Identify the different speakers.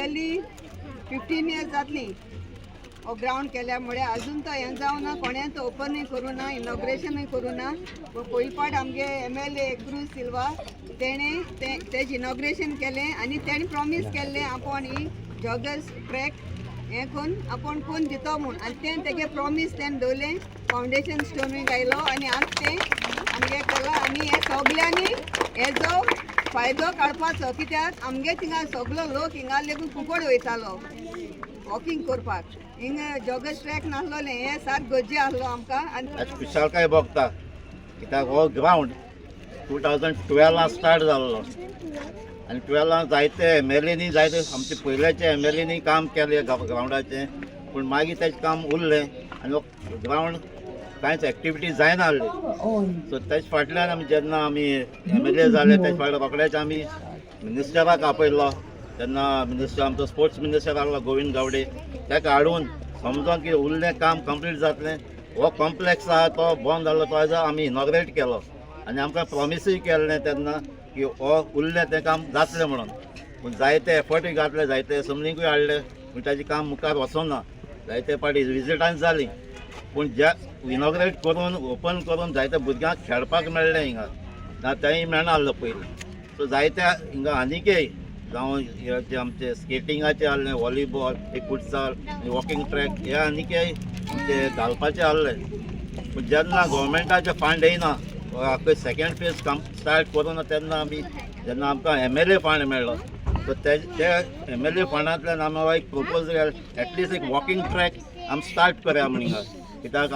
Speaker 1: Nearly 15 years जातली हो ground केल्यामुळे अजून तो हें जावना, कोणें तो ओपनूय करूं ना, इनॉग्रेशनूय करूं ना. पयली पाट आमगे MLA क्रूज सिल्वा तेणें तेजें इनॉग्रेशन केलें आनी तेणें प्रॉमीस केल्लें आपूण ही जॉगर्स ट्रॅक हें करून आपूण कोण दितो म्हूण. आनी तें तेगे प्रॉमीस तेणें दवरलें, फावंडेशन स्टोनूय घायलो आनी आज तें आमगे केलां. आनी हे सगल्यांनी हेजो फायदो काडपाचो, कित्याक आमगे थिंगा सगलो लोक हिंगा लेगून फुकट वयतालो वॉकिंग करपाक. हिंगा जॉगर्स ट्रॅक नासलोलें, हें सारकें गरजे आहलो आमकां. आनी
Speaker 2: खुशालकाय भोगता कित्याक हो ग्रावंड 2012 स्टार्ट जाल्लो आनी 12 जायते MLAनी जायते आमचे पयल्याचे MLAनी काम केलें ग्रावंडाचें, पूण मागीर तेजें काम उरलें आनी हो ग्रावंड कांयच एक्टिविटी जायना आहली. सो तेजे फाटल्यान आमी जेन्ना आमी MLA जाले तेजे फाटल्यान रोखडेच आमी मिनिस्टराक आपयलो. तेन्ना मिनिस्टर आमचो स्पोर्ट्स मिनिस्टर आहलो गोविंद गावडे, ताका हाडून समजोन की उरलें काम कंप्लीट जातलें. हो कॉम्प्लेक्स आहा तो बंद जाल्लो, तो आज आमी इनॉग्रेट केलो आनी आमकां प्रॉमिसूय केल्लें तेन्ना की हो उरलें तें काम जातलें म्हणून. पूण जायते एफर्टूय घातले, जायते समलींकूय हाडले, पूण ताजें काम मुखार वचोना. जायते पाटी विजिटांच जालीं, पूण ज्या इनॉग्रेट करून ओपन करून जायते भुरग्यांक खेळपाक मेळ्ळें हिंगा, तेंय मेळनासलो पयलीं. सो जायत्या हिंगा आनिकय जावं जे आमचे स्केटिंगाचे आहलें, वॉलीबॉल, फुटसाल, वॉकिंग ट्रॅक हे आनिकय ते घालपाचें आहलें. पूण जेन्ना गोवोरमेंटाचे फंड येयना, आख्खो सेकेंड फेज काम स्टार्ट करून तेन्ना आमी जेन्ना आमकां MLA फंड मेळ्ळो, सो ते MLA फंडांतल्यान आमी एक प्रपोज केलें एटलिस्ट एक वॉकिंग ट्रॅक आमी स्टार्ट करया म्हण हिंगा. कित्याक